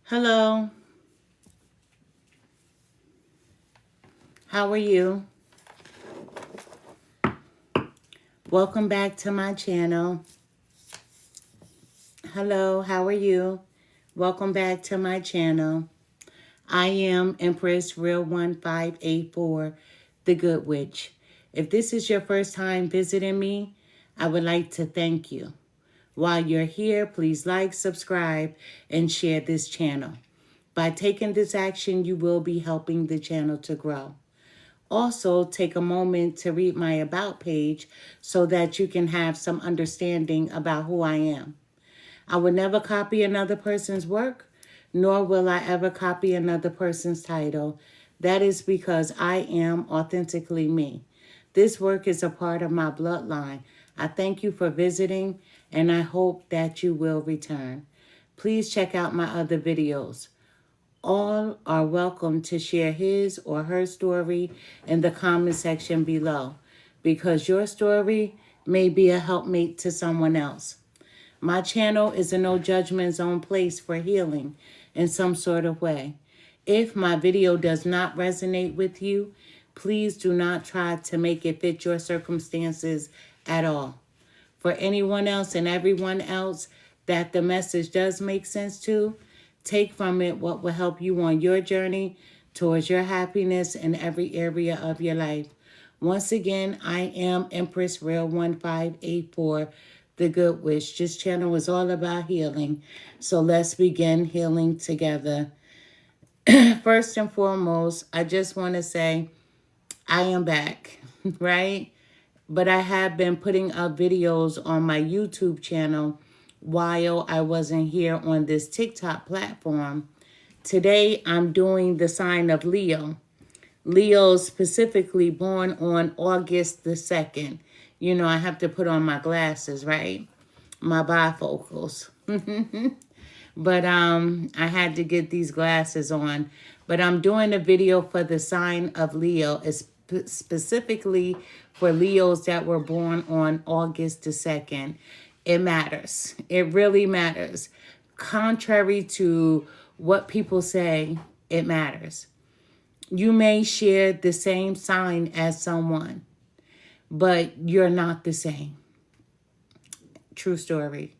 Hello, how are you? Welcome back to my channel. Hello, how are you? Welcome back to my channel. I am Empress Real 1584, the Good Witch. If this is your first time visiting me, I would like to thank you. While you're here, please like, subscribe, and share this channel. By taking this action, you will be helping the channel to grow. Also, take a moment to read my About page so that you can have some understanding about who I am. I will never copy another person's work, nor will I ever copy another person's title. That is because I am authentically me. This work is a part of my bloodline. I thank you for visiting, and I hope that you will return. Please check out my other videos. All are welcome to share his or her story in the comment section below, because your story may be a helpmate to someone else. My channel is a no judgment zone place for healing in some sort of way. If my video does not resonate with you, please do not try to make it fit your circumstances at all. For anyone else and everyone else that the message does make sense to, take from it what will help you on your journey towards your happiness in every area of your life. Once again, I am Empress Real 1584, the Good Witch. This channel is all about healing. So let's begin healing together. First and foremost, I just want to say I am back, right? But I have been putting up videos on my YouTube channel while I wasn't here on this TikTok platform. Today, I'm doing the sign of Leo. Leo specifically born on August the 2nd. You know, I have to put on my glasses, right? My bifocals. But I had to get these glasses on. But I'm doing a video for the sign of Leo. It's specifically for Leos that were born on August the 2nd. It matters. It really matters. Contrary to what people say, it matters. You may share the same sign as someone, but you're not the same. True story.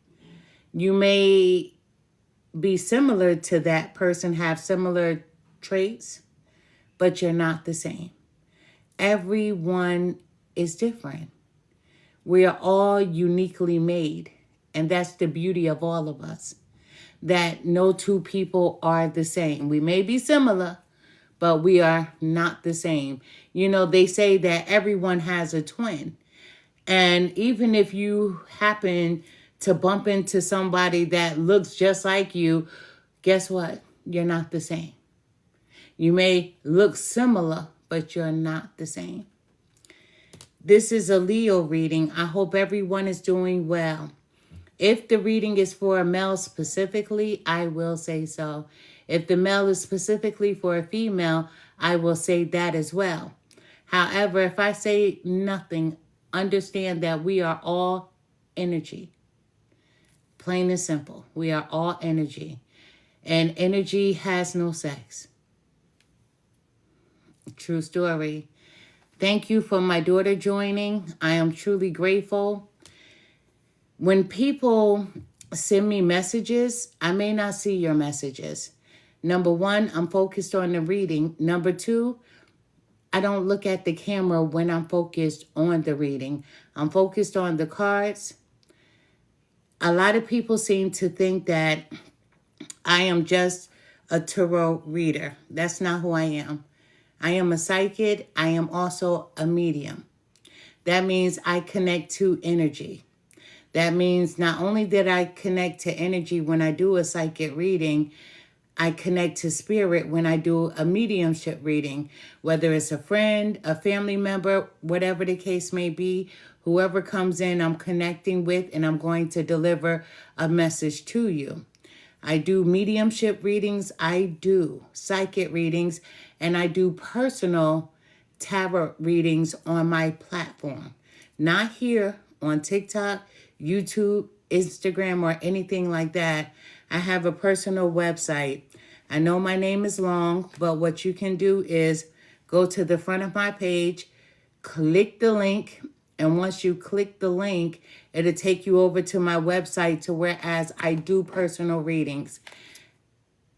You may be similar to that person, have similar traits, but you're not the same. Everyone is different. We are all uniquely made, and that's the beauty of all of us, that no two people are the same. We may be similar, but we are not the same. You know, they say that everyone has a twin, and even if you happen to bump into somebody that looks just like you, guess what? You're not the same. You may look similar, but you're not the same. This is a Leo reading. I hope everyone is doing well. If the reading is for a male specifically, I will say so. If the male is specifically for a female, I will say that as well. However, if I say nothing, understand that we are all energy. Plain and simple. We are all energy. And energy has no sex. True story. Thank you for my daughter joining. I am truly grateful. When people send me messages, I may not see your messages. Number one, I'm focused on the reading. Number two, I don't look at the camera when I'm focused on the reading. I'm focused on the cards. A lot of people seem to think that I am just a tarot reader. That's not who I am. I am a psychic. I am also a medium. That means I connect to energy. That means not only that I connect to energy when I do a psychic reading, I connect to spirit when I do a mediumship reading, whether it's a friend, a family member, whatever the case may be, whoever comes in, I'm connecting with, and I'm going to deliver a message to you. I do mediumship readings, I do psychic readings, and I do personal tarot readings on my platform. Not here on TikTok, YouTube, Instagram, or anything like that. I have a personal website. I know my name is long, but what you can do is go to the front of my page, click the link, and once you click the link, it'll take you over to my website to whereas I do personal readings.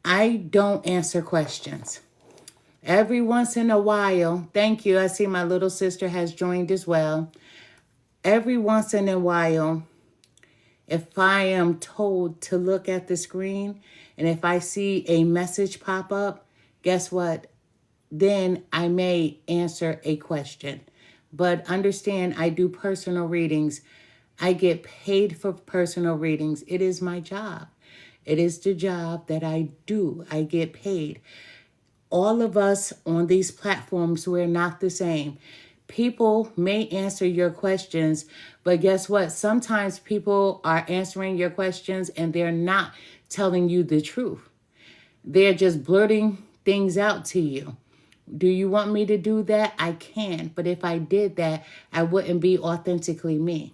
I don't answer questions. Every once in a while, thank you, I see my little sister has joined as well. Every once in a while, if I am told to look at the screen and if I see a message pop up, guess what? Then I may answer a question. But understand, I do personal readings. I get paid for personal readings. It is my job. It is the job that I do. I get paid. All of us on these platforms, we're not the same. People may answer your questions, but guess what? Sometimes people are answering your questions and they're not telling you the truth. They're just blurting things out to you. Do you want me to do that? I can. But if I did that, I wouldn't be authentically me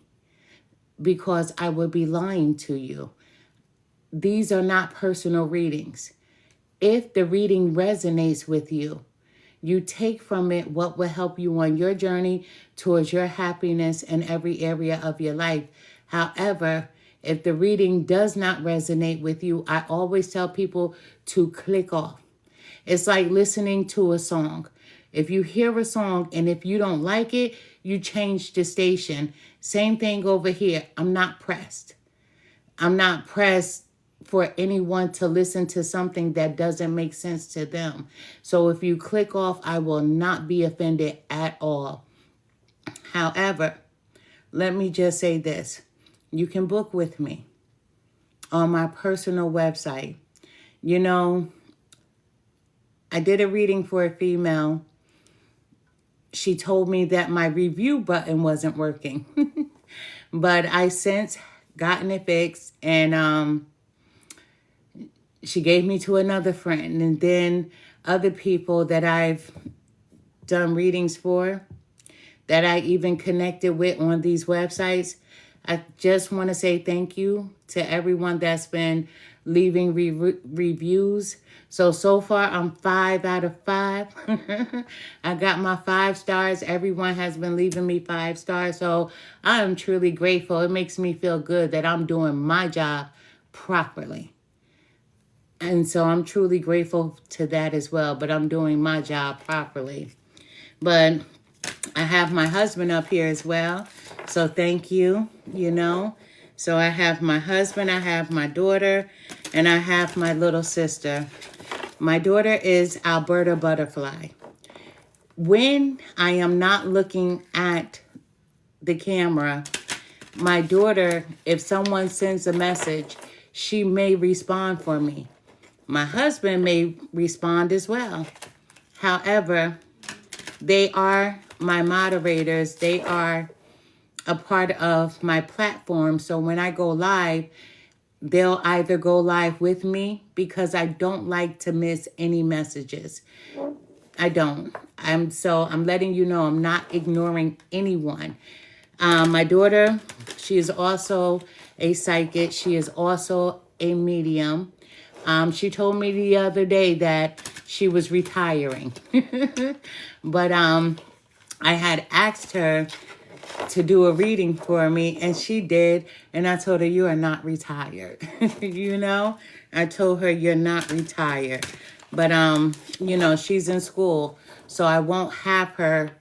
because I would be lying to you. These are not personal readings. If the reading resonates with you, you take from it what will help you on your journey towards your happiness in every area of your life. However, if the reading does not resonate with you, I always tell people to click off. It's like listening to a song. If you hear a song and if you don't like it, you change the station. Same thing over here. I'm not pressed. I'm not pressed for anyone to listen to something that doesn't make sense to them. So if you click off, I will not be offended at all. However, let me just say this. You can book with me on my personal website. You know, I did a reading for a female. She told me that my review button wasn't working. But I since gotten it fixed, and she gave me to another friend, and then other people that I've done readings for, that I even connected with on these websites. I just want to say thank you to everyone that's been leaving reviews. So far, I'm 5 out of 5. I got my 5 stars. Everyone has been leaving me 5 stars. So I am truly grateful. It makes me feel good that I'm doing my job properly. And so I'm truly grateful to that as well. But I'm doing my job properly. But I have my husband up here as well. So thank you, So I have my husband, I have my daughter, and I have my little sister. My daughter is Alberta Butterfly. When I am not looking at the camera, my daughter, if someone sends a message, she may respond for me. My husband may respond as well. However, they are my moderators. They are a part of my platform. So when I go live, they'll either go live with me because I don't like to miss any messages. I don't. I'm letting you know I'm not ignoring anyone. My daughter, she is also a psychic. She is also a medium. She told me the other day that she was retiring. But I had asked her to do a reading for me, and she did. And I told her, you are not retired. I told her you're not retired. But, she's in school, so I won't have her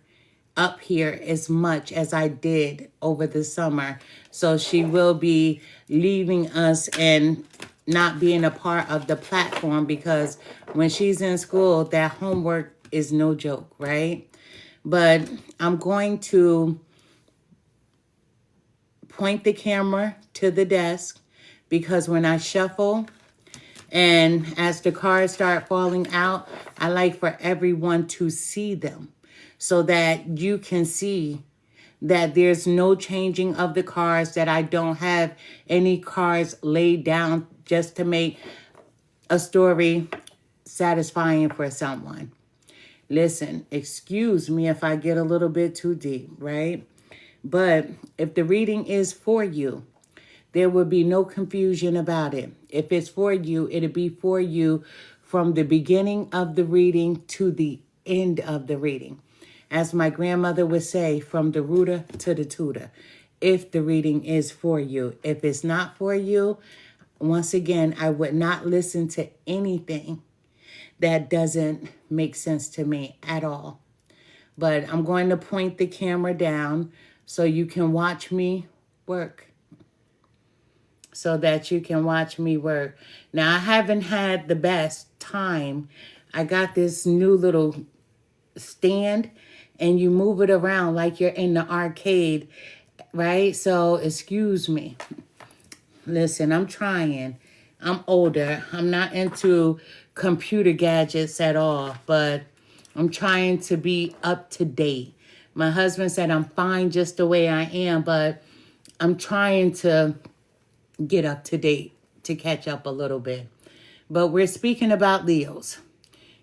up here as much as I did over the summer. So she will be leaving us and not being a part of the platform because when she's in school, that homework is no joke, right? But I'm going to point the camera to the desk because when I shuffle and as the cards start falling out, I like for everyone to see them so that you can see that there's no changing of the cards, that I don't have any cards laid down just to make a story satisfying for someone. Listen, excuse me if I get a little bit too deep, right? But if the reading is for you, there will be no confusion about it. If it's for you, it'll be for you from the beginning of the reading to the end of the reading. As my grandmother would say, from the rooter to the tutor, if the reading is for you. If it's not for you, once again, I would not listen to anything that doesn't make sense to me at all. But I'm going to point the camera down so you can watch me work. So that you can watch me work. Now, I haven't had the best time. I got this new little stand and you move it around like you're in the arcade, right? So, excuse me. Listen, I'm trying. I'm older. I'm not into computer gadgets at all, but I'm trying to be up to date. My husband said I'm fine just the way I am, but I'm trying to get up to date to catch up a little bit. But we're speaking about Leos.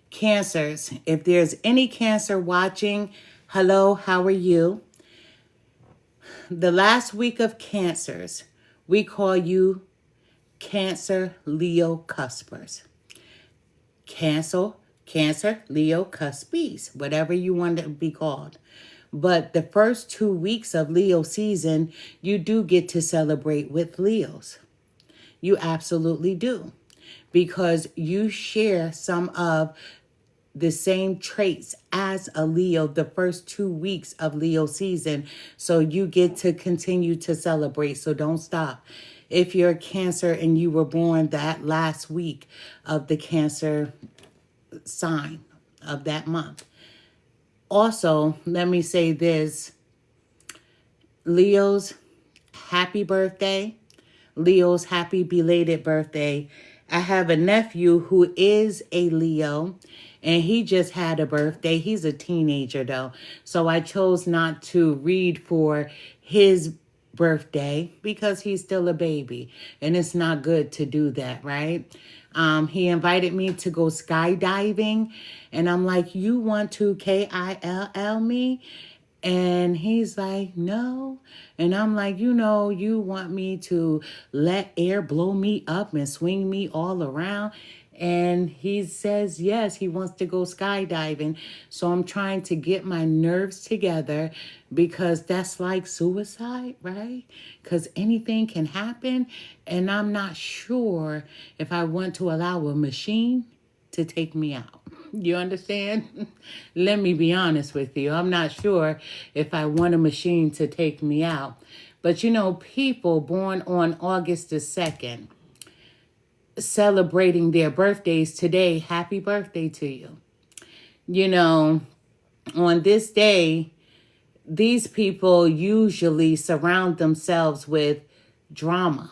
Cancers. If there's any Cancer watching, hello, how are you? The last week of Cancers, we call you Cancer Leo Cuspers. Cancer Leo Cuspies, whatever you want to be called. But the first 2 weeks of Leo season, you do get to celebrate with Leos. You absolutely do. Because you share some of the same traits as a Leo the first 2 weeks of Leo season. So you get to continue to celebrate. So don't stop. If you're a Cancer and you were born that last week of the Cancer sign of that month. Also, let me say this. Leo's, happy birthday. Leo's, happy belated birthday. I have a nephew who is a Leo, and he just had a birthday. He's a teenager, though. So I chose not to read for his birthday because he's still a baby, and it's not good to do that, right? He invited me to go skydiving, and I'm like, you want to KILL me? And he's like, no. And I'm like, you want me to let air blow me up and swing me all around? And he says, yes, he wants to go skydiving. So I'm trying to get my nerves together because that's like suicide, right? Because anything can happen. And I'm not sure if I want to allow a machine to take me out. You understand? Let me be honest with you. I'm not sure if I want a machine to take me out. But people born on August the 2nd, celebrating their birthdays today, happy birthday to you. On this day, these people usually surround themselves with drama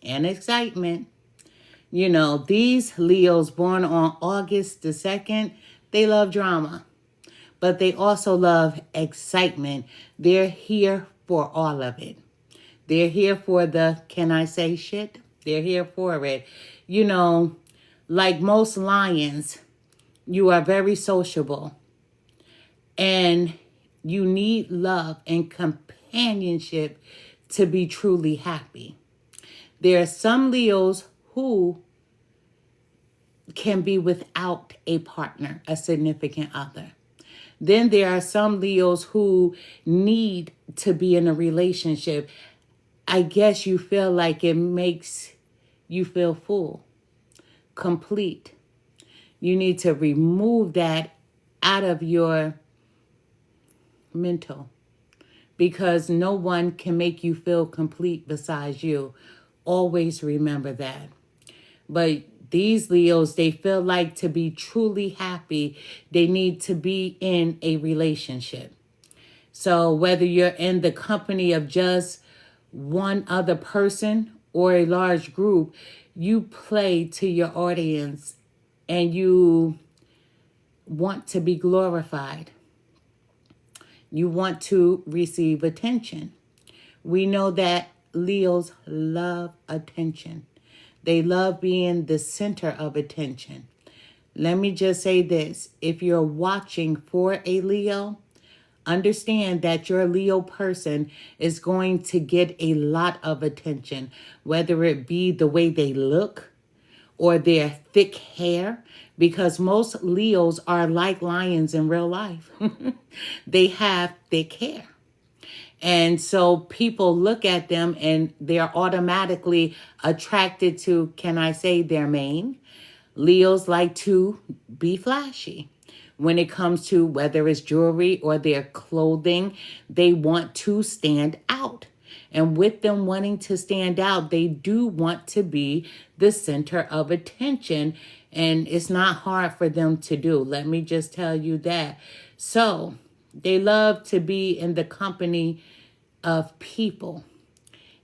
and excitement. These Leos born on August the 2nd, they love drama, but they also love excitement. They're here for all of it. They're here for the, can I say shit? They're here for it. Like most lions, you are very sociable and you need love and companionship to be truly happy. There are some Leos who can be without a partner, a significant other. Then there are some Leos who need to be in a relationship. I guess you feel like it makes you feel full, complete. You need to remove that out of your mental because no one can make you feel complete besides you. Always remember that. But these Leos, they feel like to be truly happy, they need to be in a relationship. So whether you're in the company of just one other person or a large group, you play to your audience and you want to be glorified. You want to receive attention. We know that Leos love attention. They love being the center of attention. Let me just say this. If you're watching for a Leo, understand that your Leo person is going to get a lot of attention, whether it be the way they look or their thick hair, because most Leos are like lions in real life. They have thick hair. And so people look at them and they're automatically attracted to, can I say, their mane. Leos like to be flashy. When it comes to whether it's jewelry or their clothing, they want to stand out. And with them wanting to stand out, they do want to be the center of attention. And it's not hard for them to do. Let me just tell you that. So they love to be in the company of people.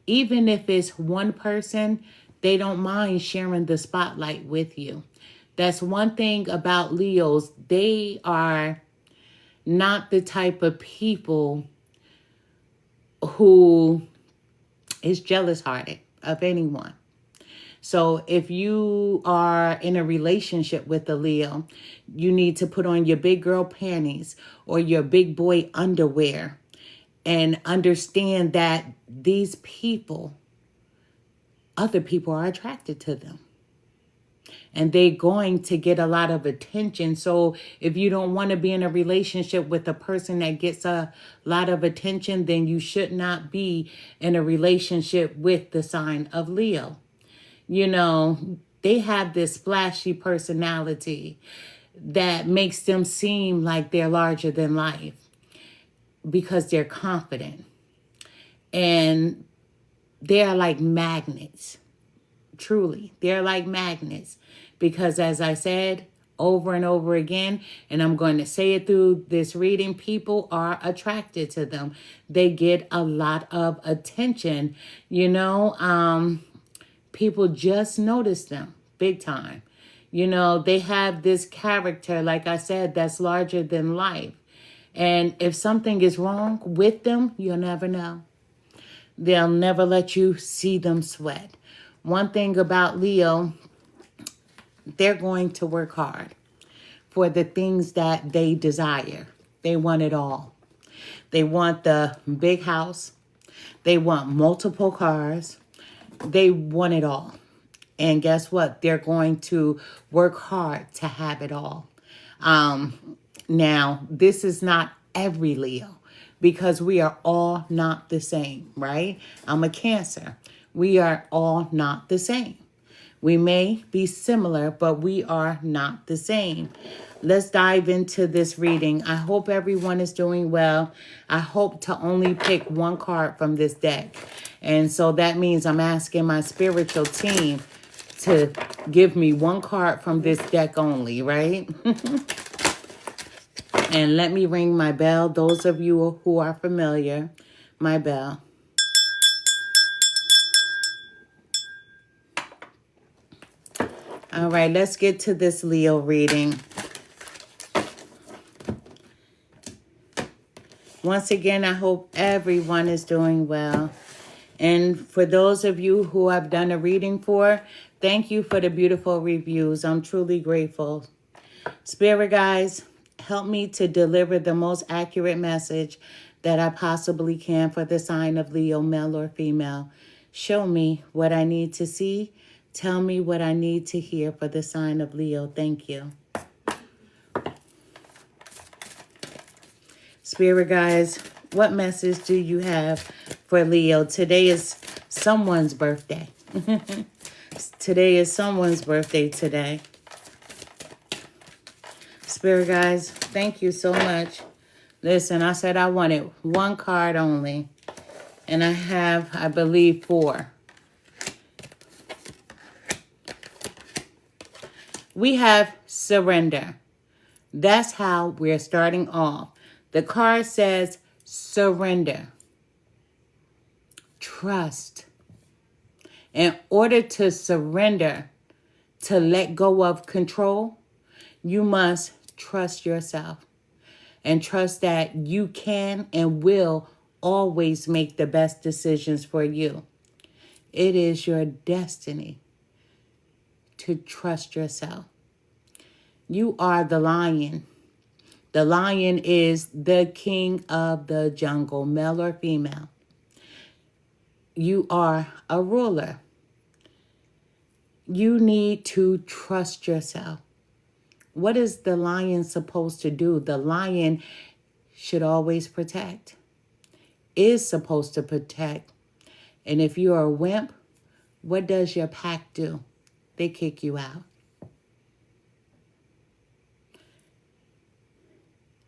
Even if it's one person, they don't mind sharing the spotlight with you. That's one thing about Leos. They are not the type of people who is jealous-hearted of anyone. So if you are in a relationship with a Leo, you need to put on your big girl panties or your big boy underwear and understand that these people, other people are attracted to them. And they're going to get a lot of attention. So if you don't want to be in a relationship with a person that gets a lot of attention, then you should not be in a relationship with the sign of Leo. You know, they have this flashy personality that makes them seem like they're larger than life because they're confident. And they're like magnets. Truly, they're like magnets. Because as I said over and over again, and I'm going to say it through this reading, people are attracted to them. They get a lot of attention. You know, people just notice them big time. You know, they have this character, like I said, that's larger than life. And if something is wrong with them, you'll never know. They'll never let you see them sweat. One thing about Leo, they're going to work hard for the things that they desire. They want it all. They want the big house. They want multiple cars. They want it all. And guess what? They're going to work hard to have it all. Now, this is not every Leo because we are all not the same, right? I'm a Cancer. We are all not the same. We may be similar, but we are not the same. Let's dive into this reading. I hope everyone is doing well. I hope to only pick one card from this deck. And so that means I'm asking my spiritual team to give me one card from this deck only, right? And let me ring my bell. Those of you who are familiar, my bell. All right, let's get to this Leo reading. Once again, I hope everyone is doing well. And for those of you who I've done a reading for, thank you for the beautiful reviews. I'm truly grateful. Spirit guides, help me to deliver the most accurate message that I possibly can for the sign of Leo, male or female. Show me what I need to see. Tell me what I need to hear for the sign of Leo. Thank you. Spirit guides, what message do you have for Leo? Today is someone's birthday. Today is someone's birthday today. Spirit guides, thank you so much. Listen, I said I wanted one card only. And I have, I believe, 4. We have surrender. That's how we're starting off. The card says surrender. Trust. In order to surrender, to let go of control, you must trust yourself and trust that you can and will always make the best decisions for you. It is your destiny to trust yourself. You are the lion. The lion is the king of the jungle, male or female. You are a ruler. You need to trust yourself. What is the lion supposed to do? The lion should always protect, is supposed to protect. And if you're a wimp, what does your pack do? They kick you out.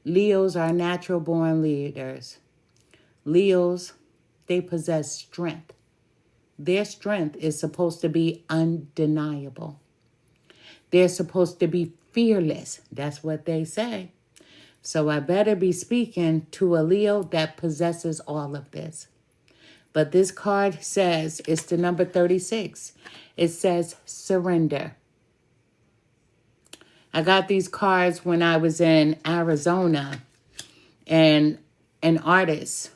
Leos are natural born leaders. Leos, they possess strength. Their strength is supposed to be undeniable. They're supposed to be fearless. That's what they say. So I better be speaking to a Leo that possesses all of this. But this card says, it's the number 36. It says surrender. I got these cards when I was in Arizona, and an artist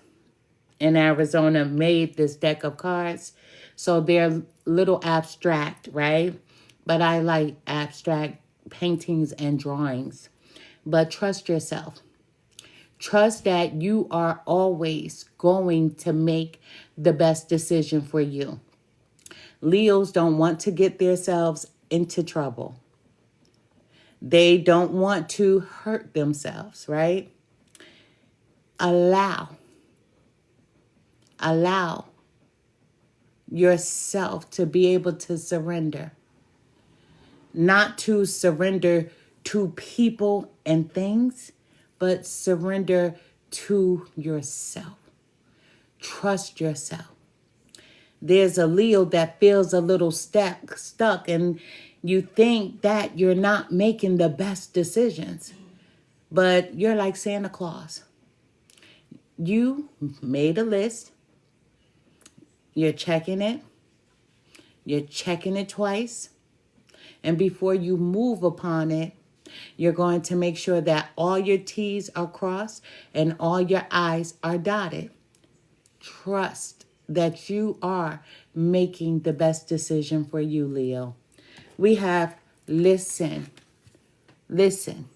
in Arizona made this deck of cards. So they're a little abstract, right? But I like abstract paintings and drawings. But trust yourself. Trust that you are always going to make the best decision for you. Leos don't want to get themselves into trouble. They don't want to hurt themselves, right? Allow yourself to be able to surrender. Not to surrender to people and things, but surrender to yourself. Trust yourself. There's a Leo that feels a little stuck, and you think that you're not making the best decisions, but you're like Santa Claus. You made a list. You're checking it. You're checking it twice. And before you move upon it, you're going to make sure that all your T's are crossed and all your I's are dotted. Trust that you are making the best decision for you, Leo. We have listen. Listen.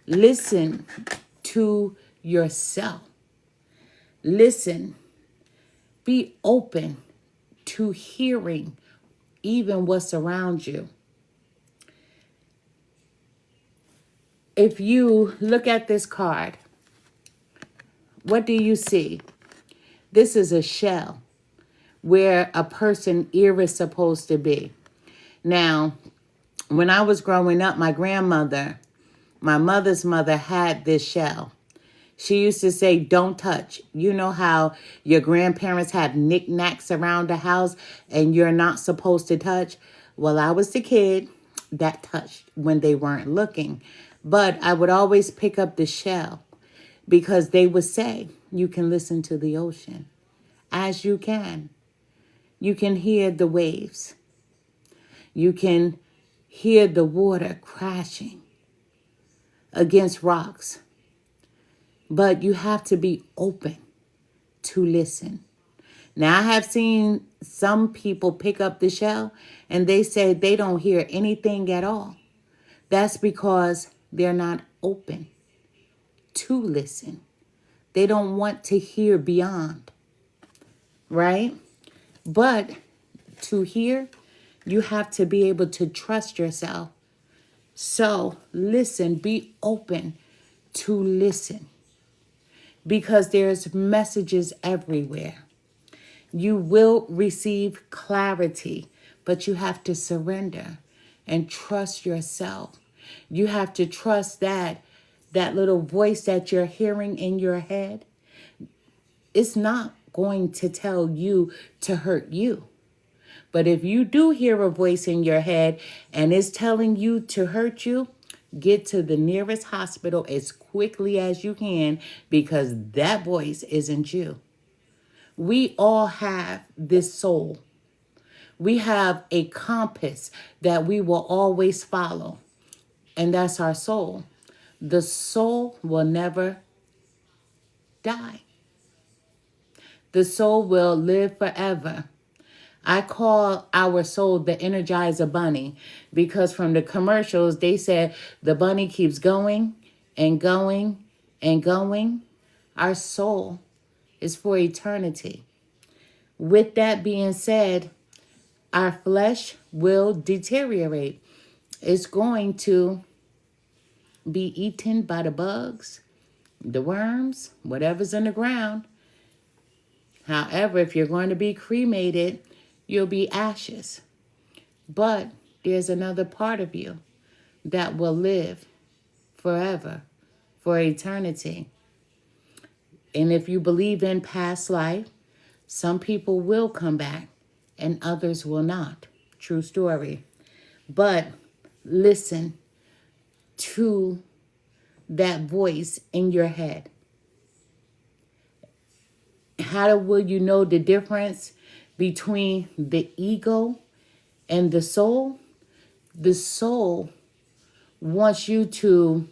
Listen to yourself. Listen. Be open to hearing even what's around you. If you look at this card, what do you see? This is a shell where a person's ear is supposed to be. Now, when I was growing up, my grandmother, my mother's mother, had this shell. She used to say, don't touch. You know how your grandparents have knickknacks around the house and you're not supposed to touch? Well, I was the kid that touched when they weren't looking. But I would always pick up the shell because they would say, you can listen to the ocean as you can. You can hear the waves. You can hear the water crashing against rocks. But you have to be open to listen. Now, I have seen some people pick up the shell and they say they don't hear anything at all. That's because they're not open to listen. They don't want to hear beyond, right? But to hear, you have to be able to trust yourself. So listen, be open to listen. Because there's messages everywhere. You will receive clarity, but you have to surrender and trust yourself. You have to trust that little voice that you're hearing in your head, it's not going to tell you to hurt you. But if you do hear a voice in your head and it's telling you to hurt you, get to the nearest hospital as quickly as you can because that voice isn't you. We all have this soul. We have a compass that we will always follow, and that's our soul. The soul will never die. The soul will live forever. I call our soul the Energizer Bunny because from the commercials, they said the bunny keeps going and going and going. Our soul is for eternity. With that being said, our flesh will deteriorate. It's going to be eaten by the bugs, the worms, whatever's in the ground. However, if you're going to be cremated, you'll be ashes. But there's another part of you that will live forever, for eternity. And if you believe in past life, some people will come back and others will not. True story. But listen to that voice in your head. How will you know the difference between the ego and the soul? The soul wants you to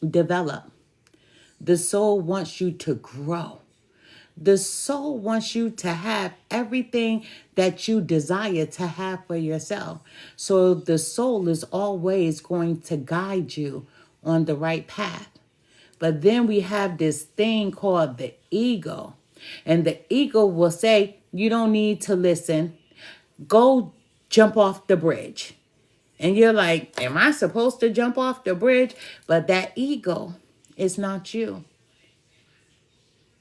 develop. The soul wants you to grow. The soul wants you to have everything that you desire to have for yourself. So the soul is always going to guide you on the right path. But then we have this thing called the ego. And the ego will say, you don't need to listen. Go jump off the bridge. And you're like, am I supposed to jump off the bridge? But that ego is not you.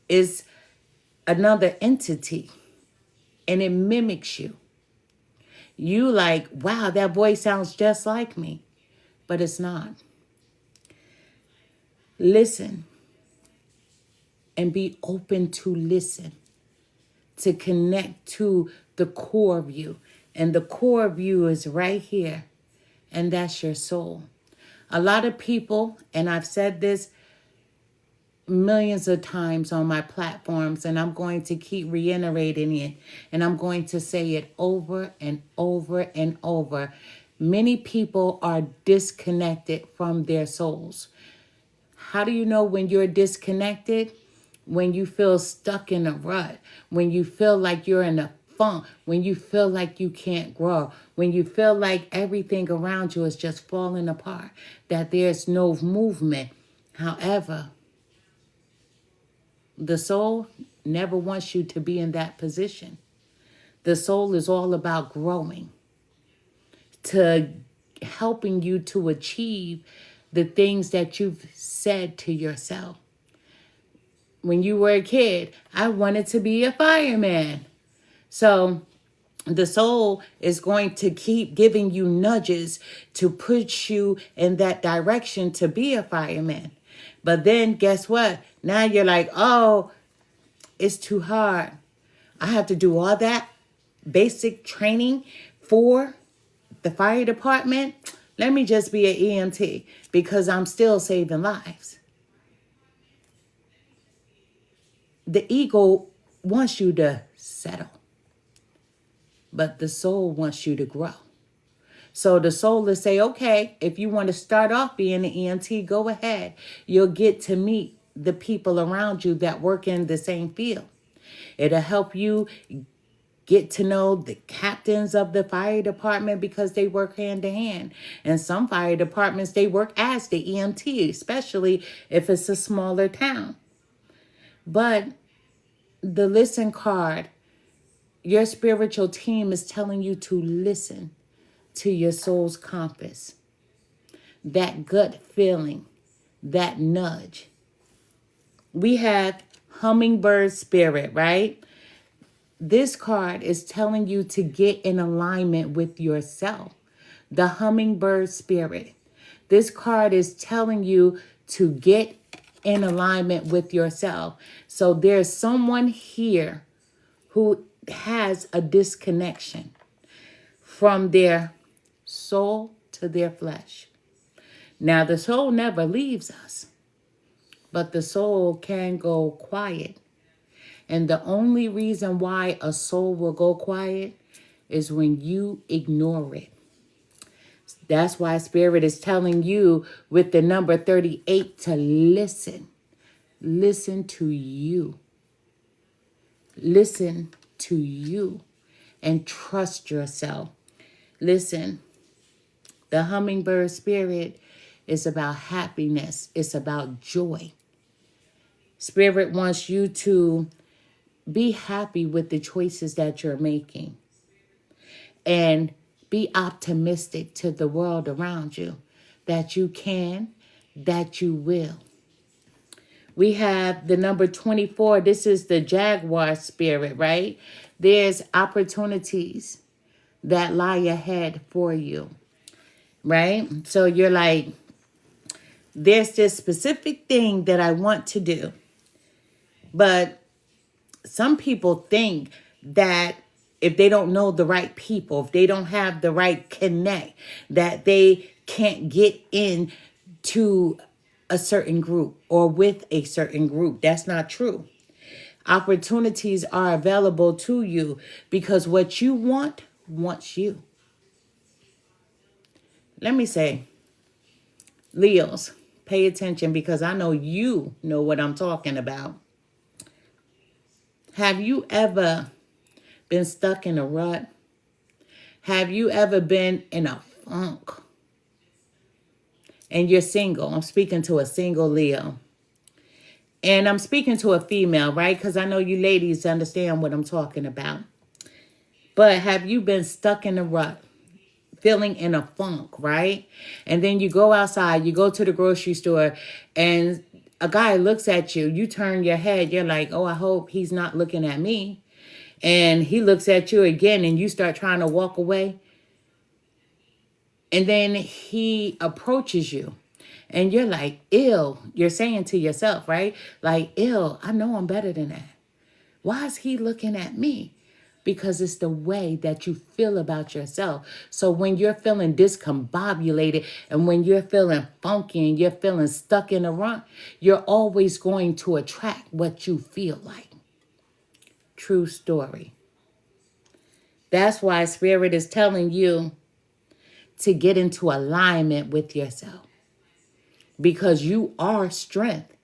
It's another entity. And it mimics you. You like, wow, that voice sounds just like me. But it's not. Listen. And be open to listen. To connect to the core of you. And the core of you is right here. And that's your soul. A lot of people, and I've said this millions of times on my platforms, and I'm going to keep reiterating it, and I'm going to say it over and over and over. Many people are disconnected from their souls. How do you know when you're disconnected? When you feel stuck in a rut, when you feel like you're in a funk, when you feel like you can't grow, when you feel like everything around you is just falling apart, that there's no movement. However, the soul never wants you to be in that position. The soul is all about growing, to helping you to achieve the things that you've said to yourself. When you were a kid, I wanted to be a fireman. So the soul is going to keep giving you nudges to push you in that direction to be a fireman. But then guess what? Now you're like, oh, it's too hard. I have to do all that basic training for the fire department. Let me just be an EMT because I'm still saving lives. The ego wants you to settle, but the soul wants you to grow. So the soul will say, okay, if you want to start off being an EMT, go ahead. You'll get to meet the people around you that work in the same field. It'll help you get to know the captains of the fire department because they work hand to hand. And some fire departments, they work as the EMT, especially if it's a smaller town. But the listen card, your spiritual team is telling you to listen to your soul's compass. That gut feeling, that nudge. We have hummingbird spirit, right? This card is telling you to get in alignment with yourself. The hummingbird spirit. This card is telling you to get in alignment with yourself. So there's someone here who has a disconnection from their soul to their flesh. Now, the soul never leaves us, but the soul can go quiet. And the only reason why a soul will go quiet is when you ignore it. That's why Spirit is telling you with the number 38 to listen. Listen to you. Listen to you and trust yourself. Listen, the hummingbird spirit is about happiness. It's about joy. Spirit wants you to be happy with the choices that you're making. and be optimistic to the world around you that you can, that you will. We have the number 24. This is the Jaguar spirit, right? There's opportunities that lie ahead for you, right? So you're like, there's this specific thing that I want to do. But some people think that if they don't know the right people, if they don't have the right connect, that they can't get in to a certain group or with a certain group. That's not true. Opportunities are available to you because what you want wants you. Let me say, Leos, pay attention because I know you know what I'm talking about. Have you ever been stuck in a rut? Have you ever been in a funk? And you're single. I'm speaking to a single Leo. And I'm speaking to a female, right? Because I know you ladies understand what I'm talking about. But have you been stuck in a rut? Feeling in a funk, right? And then you go outside, you go to the grocery store, and a guy looks at you. You turn your head. You're like, oh, I hope he's not looking at me. And he looks at you again, and you start trying to walk away. And then he approaches you. And you're like, ew. You're saying to yourself, right? Like, ew, I know I'm better than that. Why is he looking at me? Because it's the way that you feel about yourself. So when you're feeling discombobulated and when you're feeling funky and you're feeling stuck in a rut, you're always going to attract what you feel like. True story. That's why Spirit is telling you to get into alignment with yourself. Because you are strength.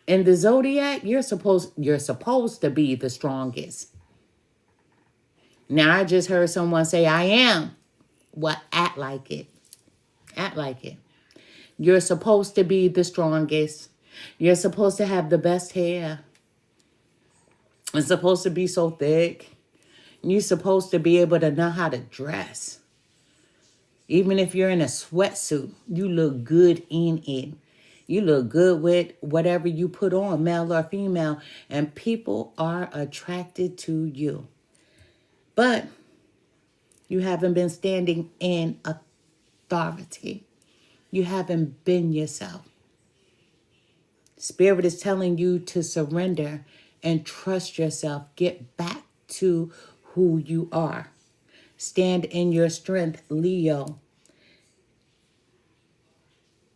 In the zodiac, you're supposed to be the strongest. Now, I just heard someone say, I am. Well, act like it. Act like it. You're supposed to be the strongest. You're supposed to have the best hair. It's supposed to be so thick. You're supposed to be able to know how to dress. Even if you're in a sweatsuit, you look good in it. You look good with whatever you put on, male or female, and people are attracted to you. But you haven't been standing in authority. You haven't been yourself. Spirit is telling you to surrender and trust yourself. Get back to who you are. Stand in your strength, Leo.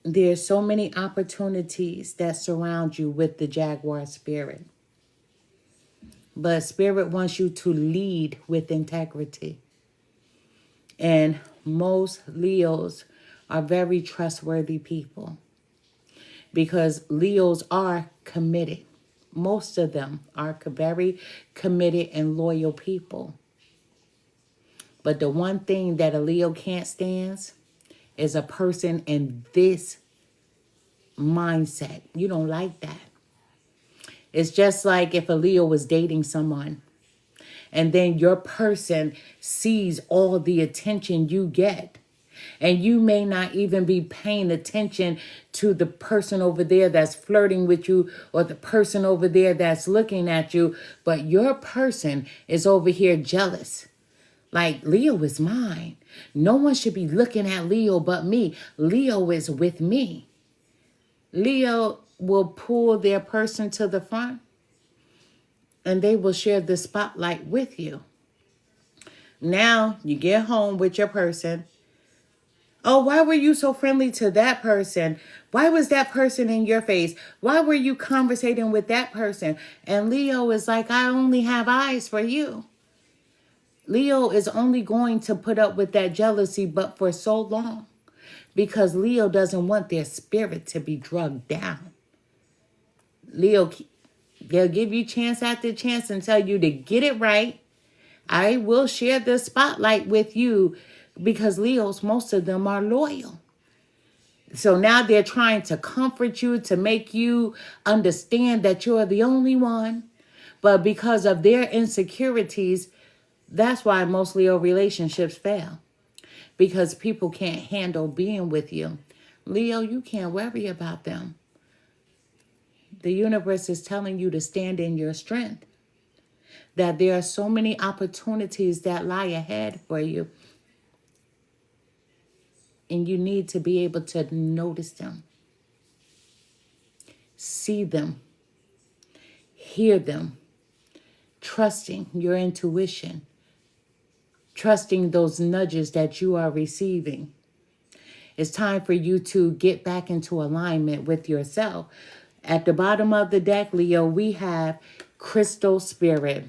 There's so many opportunities that surround you with the Jaguar spirit. But Spirit wants you to lead with integrity. And most Leos are very trustworthy people because Leos are committed. Most of them are very committed and loyal people. But the one thing that a Leo can't stand is a person in this mindset. You don't like that. It's just like if a Leo was dating someone and then your person sees all the attention you get and you may not even be paying attention to the person over there that's flirting with you or the person over there that's looking at you, but your person is over here jealous. Like, Leo is mine. No one should be looking at Leo but me. Leo is with me. Leo will pull their person to the front and they will share the spotlight with you. Now you get home with your person. Oh, why were you so friendly to that person? Why was that person in your face? Why were you conversating with that person? And Leo is like, I only have eyes for you. Leo is only going to put up with that jealousy, but for so long. Because Leo doesn't want their spirit to be drugged down. Leo, they'll give you chance after chance and tell you to get it right. I will share the spotlight with you because Leos, most of them are loyal. So now they're trying to comfort you, to make you understand that you're the only one. But because of their insecurities, That's why most Leo relationships fail, because people can't handle being with you. Leo, you can't worry about them. The universe is telling you to stand in your strength, that there are so many opportunities that lie ahead for you, and you need to be able to notice them, see them, hear them, trusting your intuition, trusting those nudges that you are receiving. It's time for you to get back into alignment with yourself. At the bottom of the deck, Leo, we have Crystal Spirit.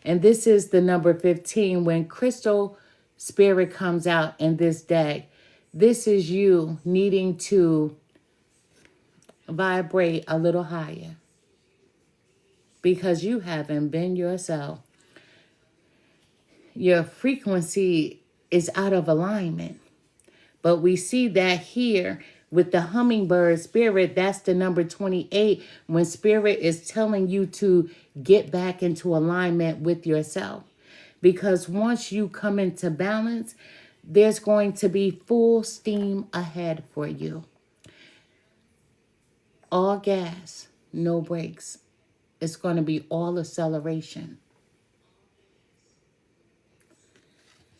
And this is the number 15. When Crystal Spirit comes out in this deck, this is you needing to vibrate a little higher, because you haven't been yourself. Your frequency is out of alignment. But we see that here with the hummingbird spirit, that's the number 28, when spirit is telling you to get back into alignment with yourself. Because once you come into balance, there's going to be full steam ahead for you. All gas, no brakes. It's going to be all acceleration.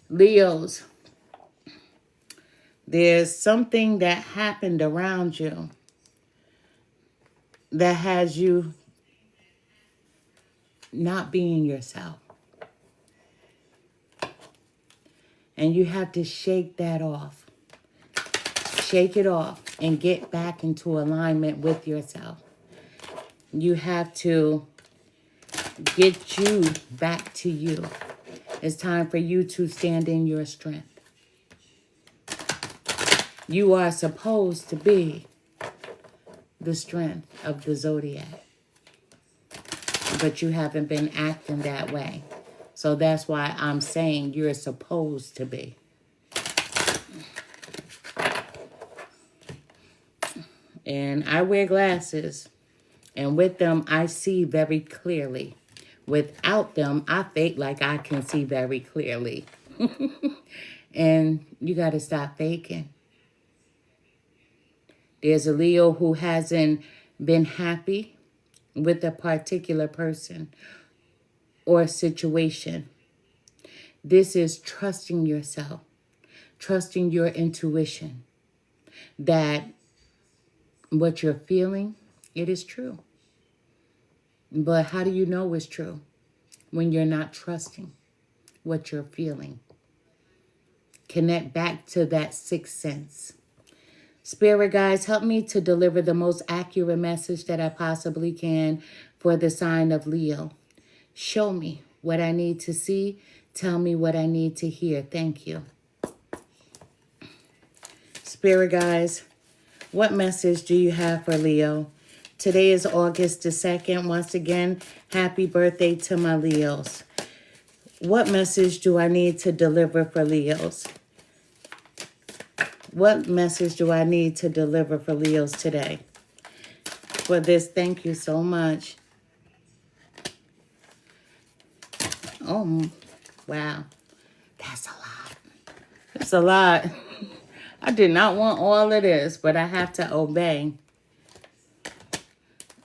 Leos, there's something that happened around you that has you not being yourself. And you have to shake that off. Shake it off and get back into alignment with yourself. You have to get you back to you. It's time for you to stand in your strength. You are supposed to be the strength of the zodiac, but you haven't been acting that way. So that's why I'm saying you're supposed to be. And I wear glasses, and with them, I see very clearly. Without them, I fake like I can see very clearly. And you got to stop faking. There's a Leo who hasn't been happy with a particular person or situation. This is trusting yourself, trusting your intuition, that what you're feeling, it is true. But how do you know it's true? When you're not trusting what you're feeling. Connect back to that sixth sense. Spirit guides, help me to deliver the most accurate message that I possibly can for the sign of Leo. Show me what I need to see. Tell me what I need to hear. Thank you. Spirit guides, what message do you have for Leo? Today is August the 2nd. Once again, happy birthday to my Leos. What message do I need to deliver for Leos? What message do I need to deliver for Leos today? For this, thank you so much. Oh, wow. That's a lot. That's a lot. I did not want all of this, but I have to obey.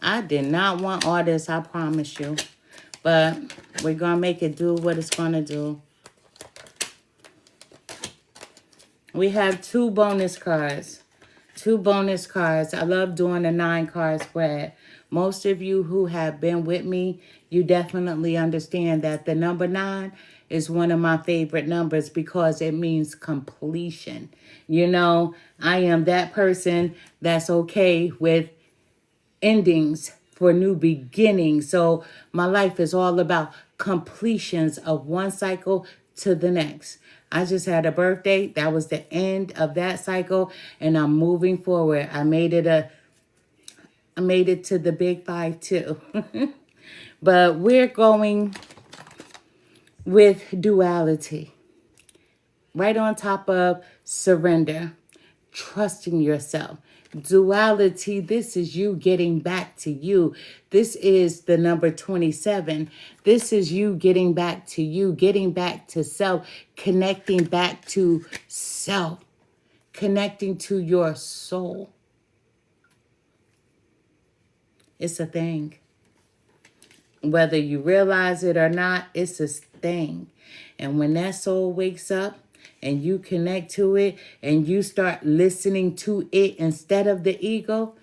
I did not want all this, I promise you. But we're going to make it do what it's going to do. We have two bonus cards. Two bonus cards. I love doing a 9-card spread. Most of you who have been with me, you definitely understand that the number 9 is one of my favorite numbers because it means completion. You know, I am that person that's okay with endings for new beginnings. So my life is all about completions of one cycle to the next. I just had a birthday. That was the end of that cycle, and I'm moving forward. I made it to the big 5 too. But we're going with duality. Right on top of surrender, trusting yourself. Duality, this is you getting back to you. This is the number 27. This is you getting back to you, getting back to self, connecting back to self, connecting to your soul. It's a thing. Whether you realize it or not, it's a thing. And when that soul wakes up and you connect to it and you start listening to it instead of the ego,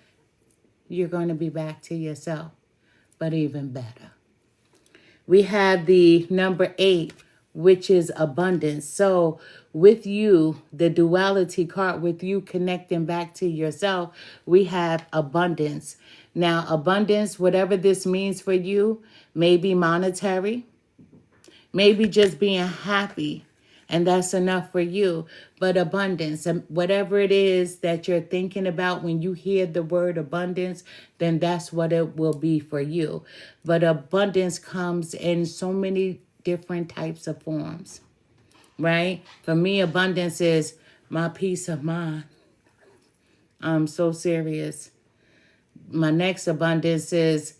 you're going to be back to yourself, but even better. We have the number 8, which is abundance. So with you, the duality card, with you connecting back to yourself, we have abundance. Now, abundance, whatever this means for you, may be monetary, maybe just being happy, and that's enough for you. But abundance, and whatever it is that you're thinking about when you hear the word abundance, then that's what it will be for you. But abundance comes in so many different types of forms, right? For me, abundance is my peace of mind. I'm so serious. My next abundance is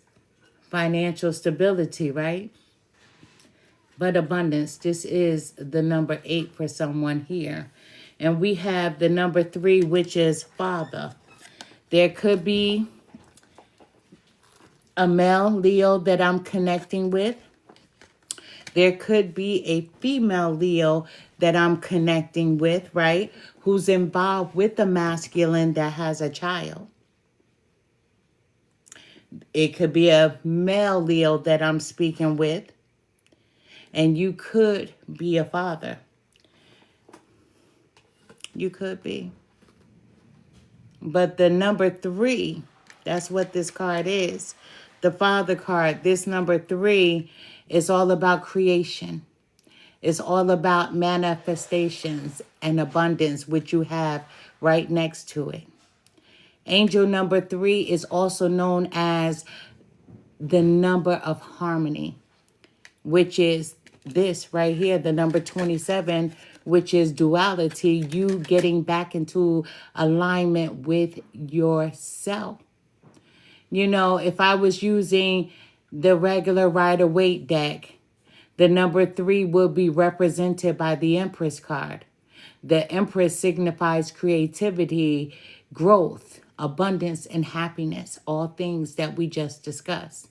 financial stability, right? But abundance, this is the number 8 for someone here. And we have the number 3, which is father. There could be a male Leo that I'm connecting with. There could be a female Leo that I'm connecting with, right? Who's involved with the masculine that has a child. It could be a male Leo that I'm speaking with. And you could be a father. You could be. But the number 3, that's what this card is. The father card, this number 3 is all about creation. It's all about manifestations and abundance, which you have right next to it. Angel number 3 is also known as the number of harmony, which is this right here, the number 27, which is duality, you getting back into alignment with yourself. You know, if I was using the regular Rider-Waite deck, the number 3 will be represented by the Empress card. The Empress signifies creativity, growth, abundance, and happiness, all things that we just discussed.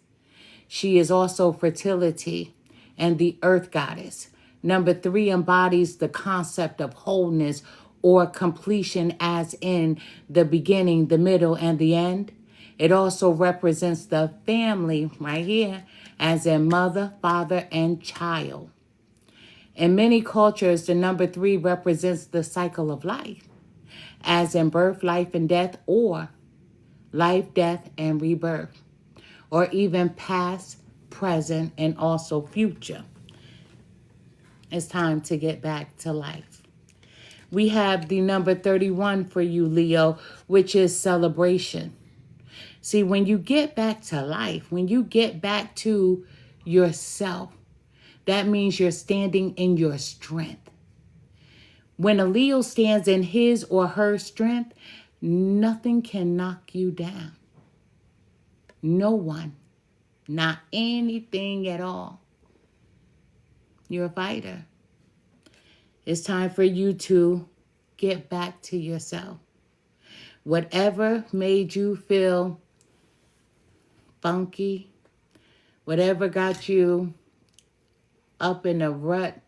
She is also fertility and the earth goddess. Number 3 embodies the concept of wholeness or completion, as in the beginning, the middle, and the end. It also represents the family right here, as in mother, father, and child. In many cultures, the number 3 represents the cycle of life, as in birth, life, and death, or life, death, and rebirth, or even past, present, and also future. It's time to get back to life. We have the number 31 for you, Leo, which is celebration. See, when you get back to life, when you get back to yourself, that means you're standing in your strength. When a Leo stands in his or her strength, nothing can knock you down. No one. Not anything at all. You're a fighter. It's time for you to get back to yourself. Whatever made you feel funky, whatever got you up in a rut,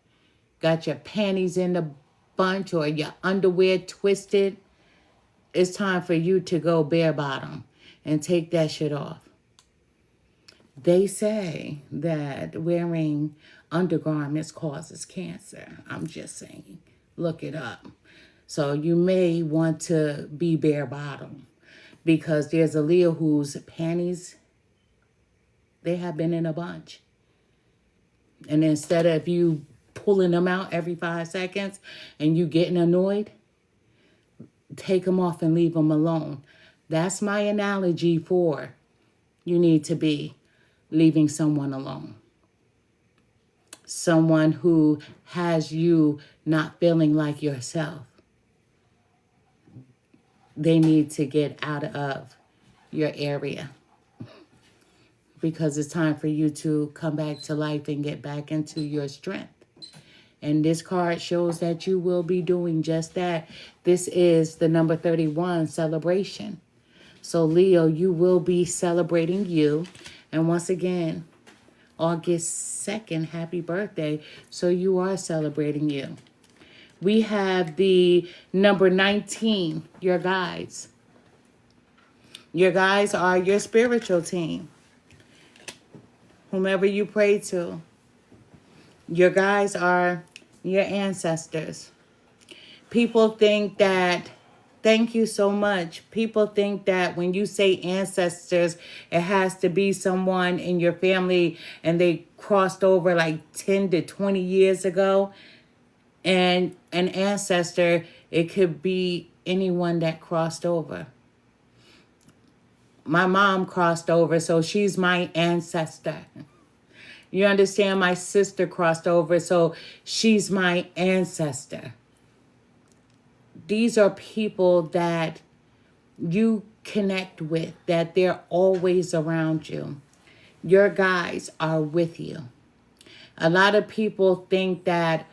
got your panties in a bunch or your underwear twisted, it's time for you to go bare bottom and take that shit off. They say that wearing undergarments causes cancer. I'm just saying, look it up. So you may want to be bare bottom, because there's a Leo whose panties, they have been in a bunch. And instead of you pulling them out every 5 seconds and you getting annoyed, take them off and leave them alone. That's my analogy for you need to be leaving someone alone. Someone who has you not feeling like yourself. they need to get out of your area, because it's time for you to come back to life and get back into your strength. And this card shows that you will be doing just that. This is the number 31 celebration. So Leo, you will be celebrating you. And once again, August 2nd, happy birthday. So you are celebrating you. We have the number 19, your guides. Your guides are your spiritual team. Whomever you pray to. Your guides are your ancestors. People think that, thank you so much. People think that when you say ancestors, it has to be someone in your family and they crossed over like 10 to 20 years ago. And an ancestor, it could be anyone that crossed over. My mom crossed over, so she's my ancestor. You understand? My sister crossed over, so she's my ancestor. These are people that you connect with, that they're always around you. Your guides are with you. A lot of people think that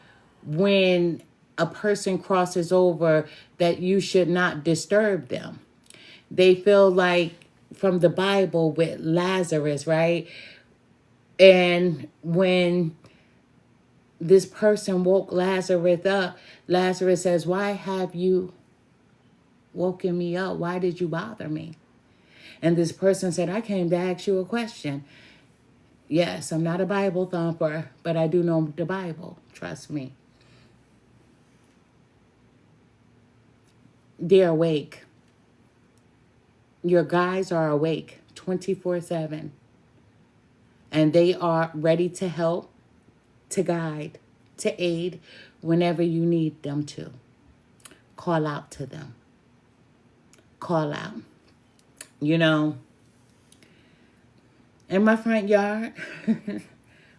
when a person crosses over, that you should not disturb them. They feel like, from the Bible with Lazarus, right? And when this person woke Lazarus up, Lazarus says, why have you woken me up? Why did you bother me? And this person said, I came to ask you a question. Yes, I'm not a Bible thumper, but I do know the Bible. Trust me. They're awake. Your guides are awake 24/7. And they are ready to help, to guide, to aid whenever you need them to. Call out to them. Call out. You know, in my front yard,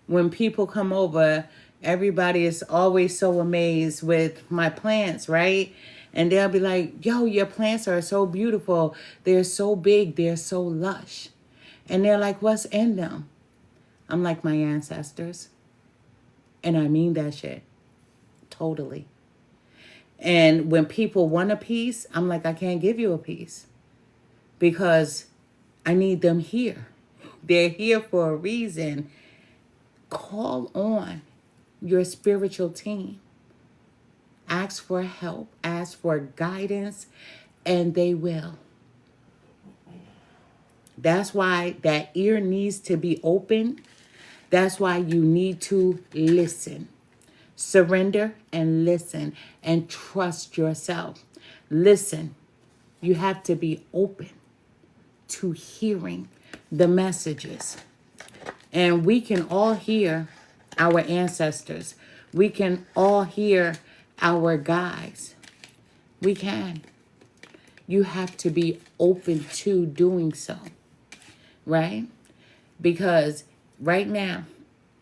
when people come over, everybody is always so amazed with my plants, right? And they'll be like, yo, your plants are so beautiful. They're so big. They're so lush. And they're like, what's in them? I'm like, my ancestors. And I mean that shit. Totally. And when people want a piece, I'm like, I can't give you a piece. Because I need them here. They're here for a reason. Call on your spiritual team. Ask for help. Ask for guidance. And they will. That's why that ear needs to be open. That's why you need to listen. Surrender and listen and trust yourself. Listen. You have to be open to hearing the messages. And we can all hear our ancestors. We can all hear our guides. We can. You have to be open to doing so. Right? Because right now,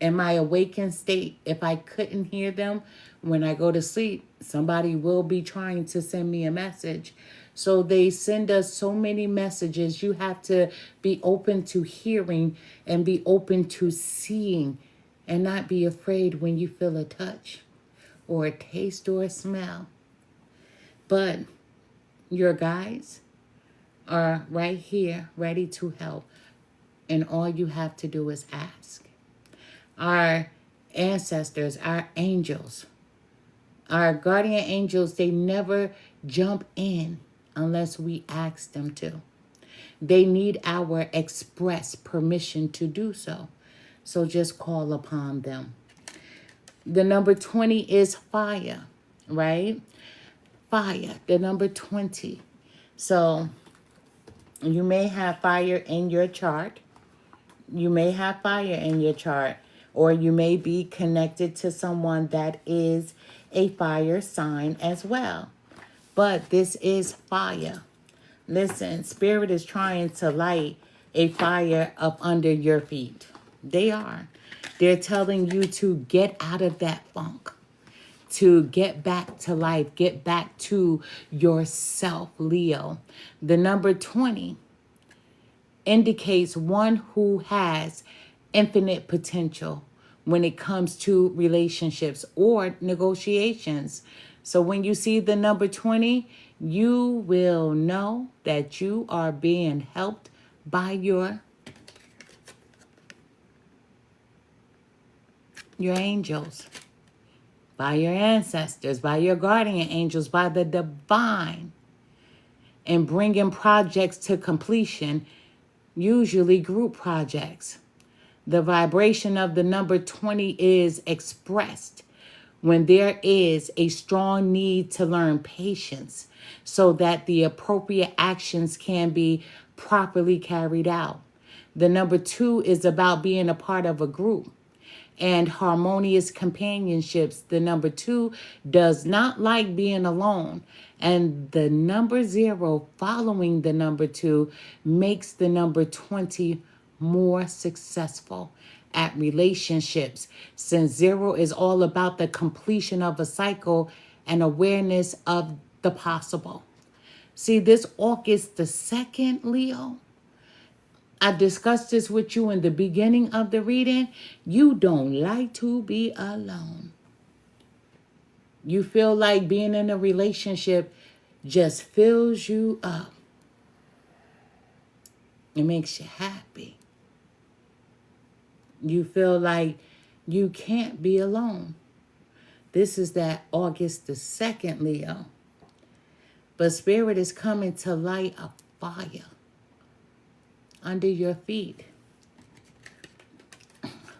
in my awakened state, if I couldn't hear them when I go to sleep, somebody will be trying to send me a message. So they send us so many messages. You have to be open to hearing and be open to seeing and not be afraid when you feel a touch or a taste or a smell. But your guides are right here, ready to help. And all you have to do is ask. Our ancestors, our angels, our guardian angels, they never jump in unless we ask them to. They need our express permission to do so. So just call upon them. The number 20 is fire, right? Fire, the number 20. So you may have fire in your chart. You may have fire in your chart. Or you may be connected to someone that is a fire sign as well. But this is fire. Listen, Spirit is trying to light a fire up under your feet. They are. They're telling you to get out of that funk. to get back to life, get back to yourself, Leo. The number 20 indicates one who has infinite potential when it comes to relationships or negotiations. So when you see the number 20, you will know that you are being helped by your angels, by your ancestors, by your guardian angels, by the divine, and bringing projects to completion, usually group projects. The vibration of the number 20 is expressed when there is a strong need to learn patience so that the appropriate actions can be properly carried out. The number 2 is about being a part of a group and harmonious companionships. The number 2 does not like being alone. And the number 0 following the number 2 makes the number 20 more successful at relationships, since 0 is all about the completion of a cycle and awareness of the possible. See, this August the 2nd, Leo, I discussed this with you in the beginning of the reading. You don't like to be alone. You feel like being in a relationship just fills you up. It makes you happy. You feel like you can't be alone. This is that August the 2nd, Leo. But Spirit is coming to light a fire under your feet.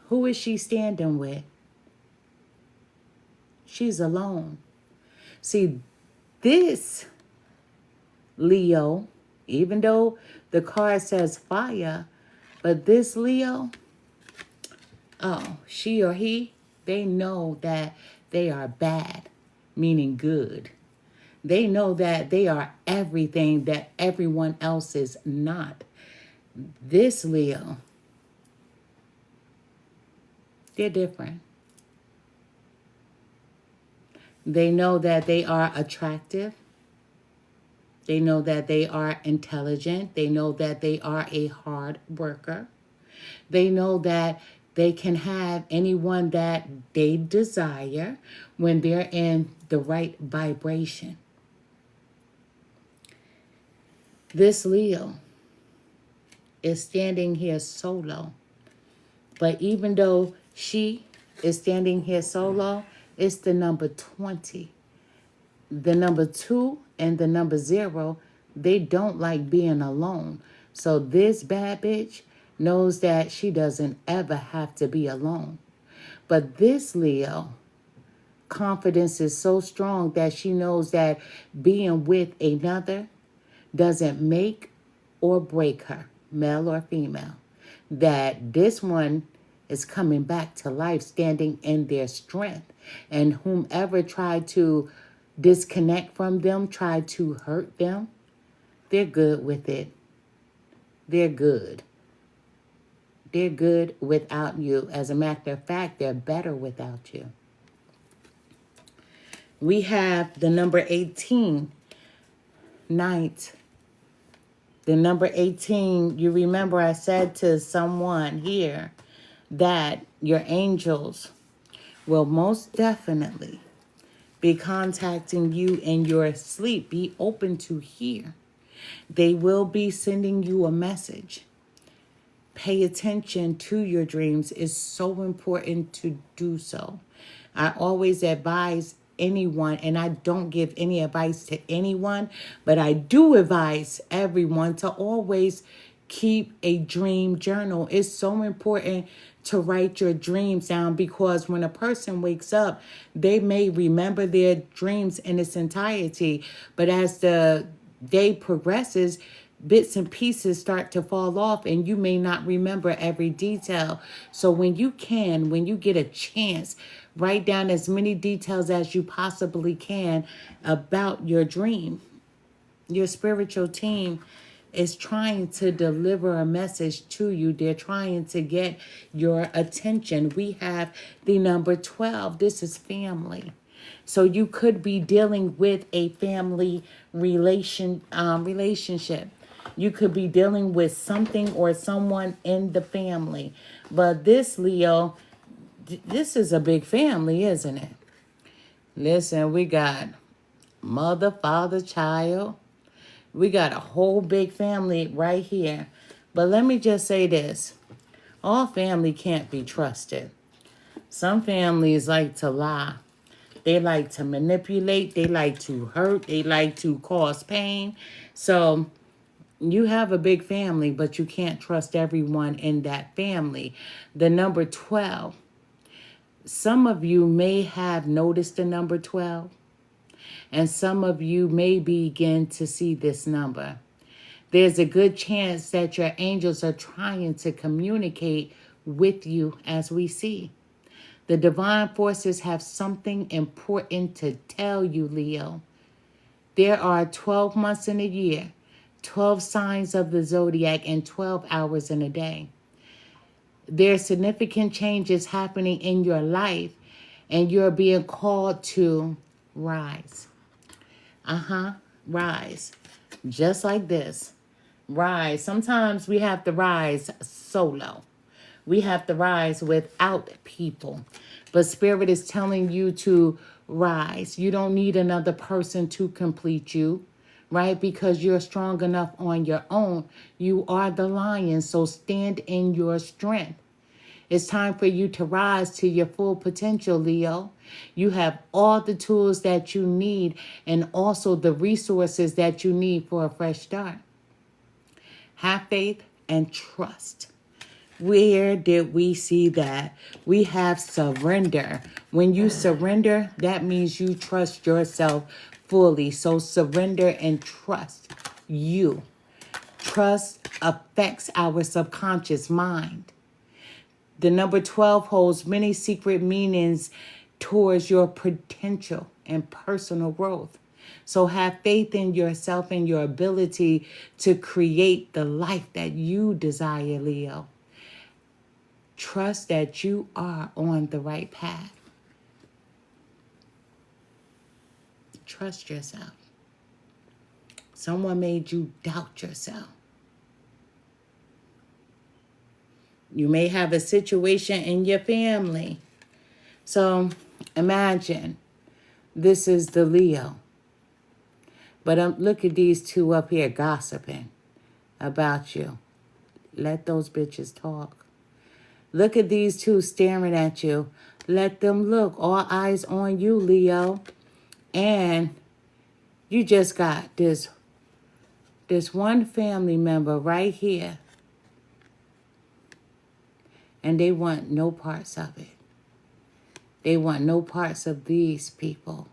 Who is she standing with? She's alone. See, this Leo, even though the card says fire, but this Leo, oh, she or he, they know that they are bad, meaning good. They know that they are everything that everyone else is not. This Leo, they're different. They know that they are attractive. They know that they are intelligent. They know that they are a hard worker. They know that they can have anyone that they desire when they're in the right vibration. This Leo is standing here solo. But even though she is standing here solo, it's the number 20. The number 2 and the number 0, they don't like being alone. So this bad bitch knows that she doesn't ever have to be alone. But this Leo, confidence is so strong that she knows that being with another doesn't make or break her, male or female. That this one is coming back to life, standing in their strength. And whomever tried to disconnect from them, tried to hurt them, they're good with it. They're good. They're good without you. As a matter of fact, they're better without you. We have the number 18, Knight. The number 18, you remember I said to someone here that your angels will most definitely be contacting you in your sleep. Be open to hear. They will be sending you a message. Pay attention to your dreams. It's so important to do so. I always advise anyone, and I don't give any advice to anyone, but I do advise everyone to always keep a dream journal. It's so important to write your dreams down, because when a person wakes up, they may remember their dreams in its entirety, but as the day progresses, bits and pieces start to fall off and you may not remember every detail. So when you get a chance, write down as many details as you possibly can about your dream. Your spiritual team is trying to deliver a message to you. They're trying to get your attention. We have the number 12. This is family. So you could be dealing with a family relationship. You could be dealing with something or someone in the family. But this, Leo, this is a big family, isn't it? Listen, we got mother, father, child. We got a whole big family right here. But let me just say this. All family can't be trusted. Some families like to lie. They like to manipulate. They like to hurt. They like to cause pain. So you have a big family, but you can't trust everyone in that family. The number 12. Some of you may have noticed the number 12. And some of you may begin to see this number. There's a good chance that your angels are trying to communicate with you as we see. The divine forces have something important to tell you, Leo. There are 12 months in a year, 12 signs of the zodiac, and 12 hours in a day. There are significant changes happening in your life, and you're being called to rise. Rise. Just like this. Rise. Sometimes we have to rise solo. We have to rise without people. But Spirit is telling you to rise. You don't need another person to complete you, right? Because you're strong enough on your own. You are the lion, so stand in your strength. It's time for you to rise to your full potential, Leo. You have all the tools that you need and also the resources that you need for a fresh start. Have faith and trust. Where did we see that? We have surrender. When you surrender, that means you trust yourself fully. So surrender and trust you. Trust affects our subconscious mind. The number 12 holds many secret meanings towards your potential and personal growth. So have faith in yourself and your ability to create the life that you desire, Leo. Trust that you are on the right path. Trust yourself. Someone made you doubt yourself. You may have a situation in your family. So imagine this is the Leo. But look at these two up here gossiping about you. Let those bitches talk. Look at these two staring at you. Let them look. All eyes on you, Leo. And you just got this one family member right here. And they want no parts of it. They want no parts of these people.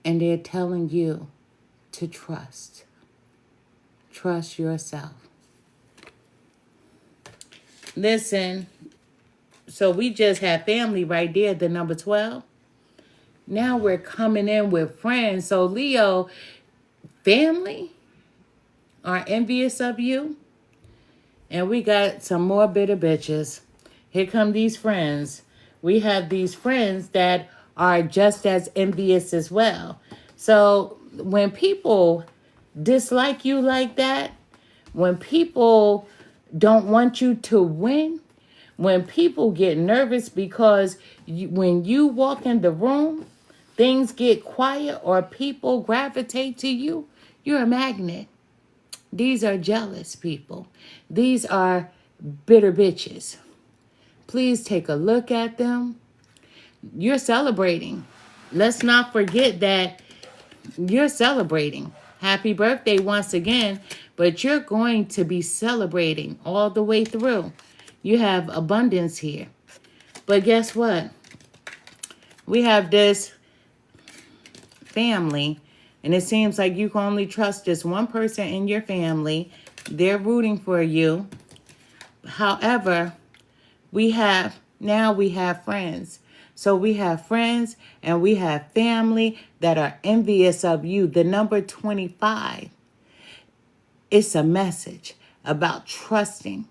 And they're telling you to trust. Trust yourself. Listen, so we just had family right there, the number 12. Now we're coming in with friends. So Leo, family are envious of you. And we got some more bitter bitches. Here come these friends. We have these friends that are just as envious as well. So when people dislike you like that, when people don't want you to win, when people get nervous because when you walk in the room, things get quiet or people gravitate to you, you're a magnet. These are jealous people. These are bitter bitches. Please take a look at them. You're celebrating. Let's not forget that you're celebrating. Happy birthday once again, but you're going to be celebrating all the way through. You have abundance here. But guess what? We have this family, and it seems like you can only trust this one person in your family. They're rooting for you. However, we have friends. So we have friends and we have family that are envious of you. The number 25, it's a message about trusting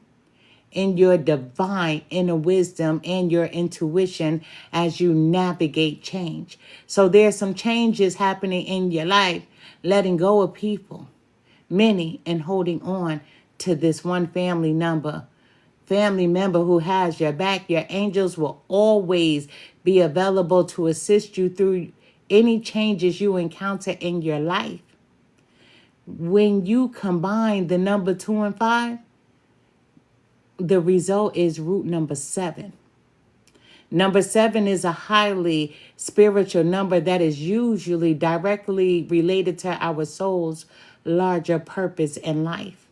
in your divine inner wisdom and your intuition as you navigate change. So there's some changes happening in your life, letting go of people, many, and holding on to this one family member who has your back. Your angels will always be available to assist you through any changes you encounter in your life. When you combine the number 2 and 5, the result is root number 7. Number 7 is a highly spiritual number that is usually directly related to our soul's larger purpose in life.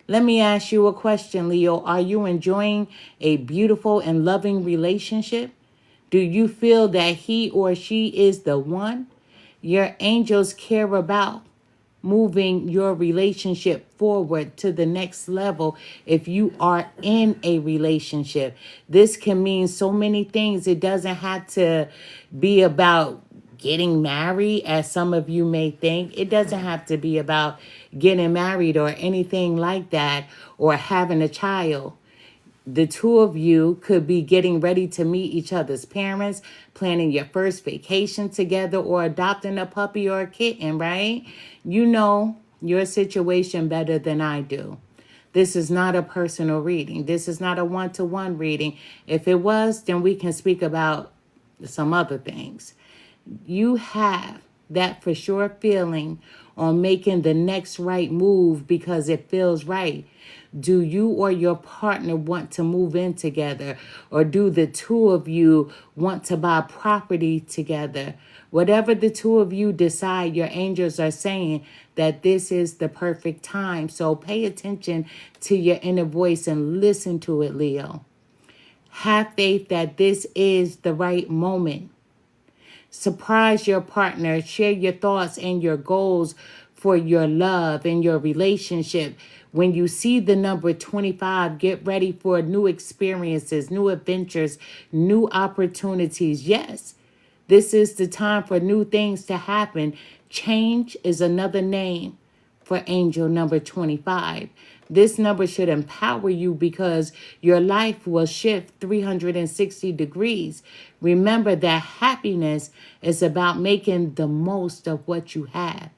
Let me ask you a question, Leo. Are you enjoying a beautiful and loving relationship? Do you feel that he or she is the one your angels care about moving your relationship forward to the next level? If you are in a relationship, this can mean so many things. It doesn't have to be about getting married, as some of you may think. It doesn't have to be about getting married or anything like that, or having a child. The two of you could be getting ready to meet each other's parents, planning your first vacation together, or adopting a puppy or a kitten, right? You know your situation better than I do. This is not a personal reading. This is not a one-to-one reading. If it was, then we can speak about some other things. You have that for sure feeling on making the next right move because it feels right. Do you or your partner want to move in together? Or do the two of you want to buy property together? Whatever the two of you decide, your angels are saying that this is the perfect time. So pay attention to your inner voice and listen to it, Leo. Have faith that this is the right moment. Surprise your partner. Share your thoughts and your goals for your love and your relationship. When you see the number 25, get ready for new experiences, new adventures, new opportunities. Yes, this is the time for new things to happen. Change is another name for angel number 25. This number should empower you because your life will shift 360 degrees. Remember that happiness is about making the most of what you have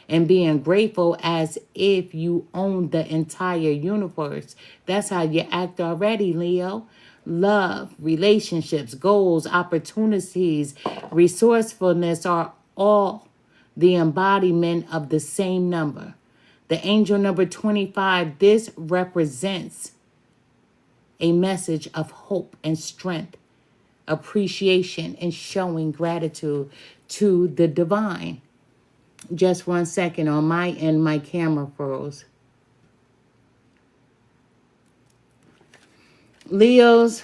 and being grateful as if you own the entire universe. That's how you act already, Leo. Love, relationships, goals, opportunities, resourcefulness are all the embodiment of the same number. The angel number 25, this represents a message of hope and strength, appreciation, and showing gratitude to the divine. Just 1 second, on my end, my camera froze. Leos,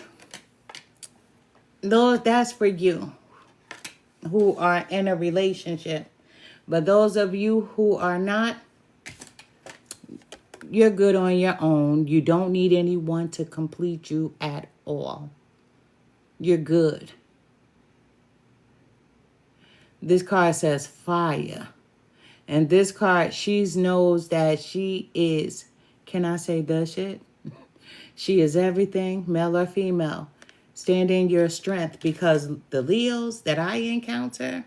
those, that's for you who are in a relationship. But those of you who are not, you're good on your own. You don't need anyone to complete you at all. You're good. This card says fire. And this card, she knows that she is, can I say the shit? She is everything, male or female. Stand in your strength, because the Leos that I encounter,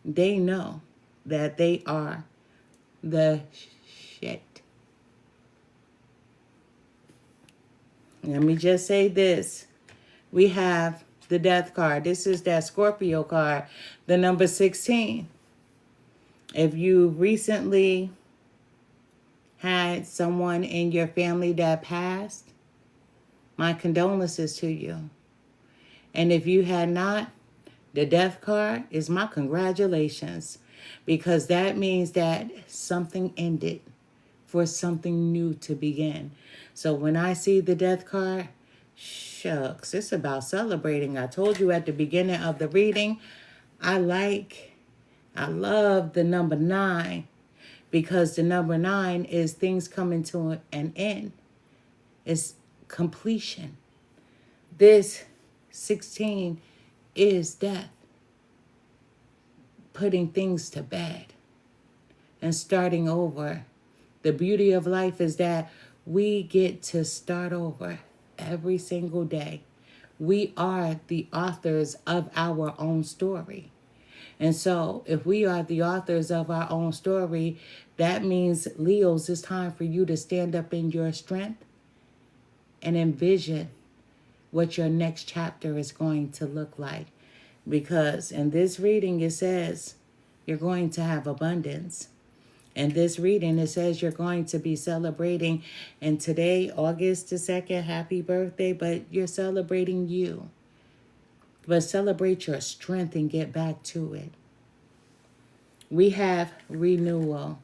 they know that they are the shit. Let me just say this. We have the death card. This is that Scorpio card, the number 16. If you recently had someone in your family that passed, my condolences to you. And if you had not, the death card is my congratulations, because that means that something ended for something new to begin. So when I see the death card, shucks, it's about celebrating. I told you at the beginning of the reading, I love the number 9, because the number 9 is things coming to an end. It's completion. This 16 is death. Putting things to bed and starting over. The beauty of life is that We get to start over every single day. We are the authors of our own story. And so, if we are the authors of our own story, that means, Leos, it's time for you to stand up in your strength and envision what your next chapter is going to look like. Because in this reading, it says you're going to have abundance. In this reading, it says you're going to be celebrating. And today, August the 2nd, happy birthday, but you're celebrating you. But celebrate your strength and get back to it. We have renewal.